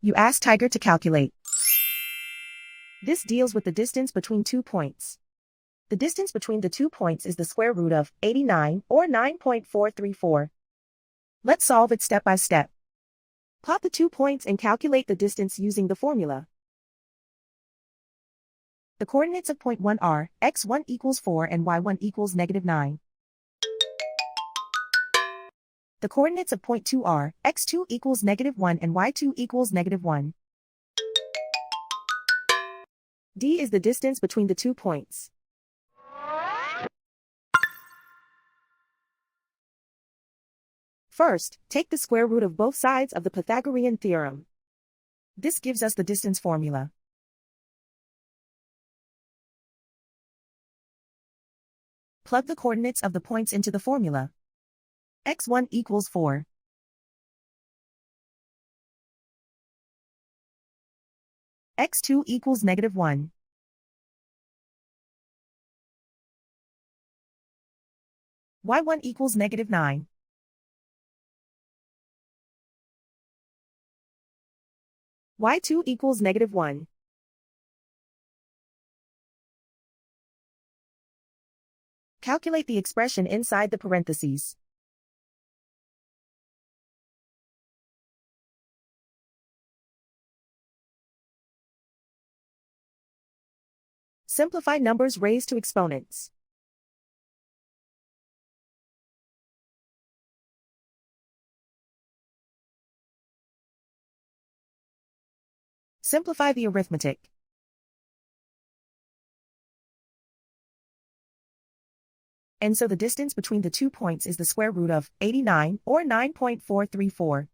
You ask Tiger to calculate. This deals with the distance between 2 points. The distance between the 2 points is the square root of 89, or 9.434. Let's solve it step by step. Plot the 2 points and calculate the distance using the formula. The coordinates of point 1 are x1 equals 4 and y1 equals -9. The coordinates of point 2 are x2 equals -1 and y2 equals -1. D is the distance between the 2 points. First, take the square root of both sides of the Pythagorean theorem. This gives us the distance formula. Plug the coordinates of the points into the formula. x1 equals 4. x2 equals -1. y1 equals -9. y2 equals -1. Calculate the expression inside the parentheses. Simplify numbers raised to exponents. Simplify the arithmetic. And so the distance between the 2 points is the square root of 89, or 9.434.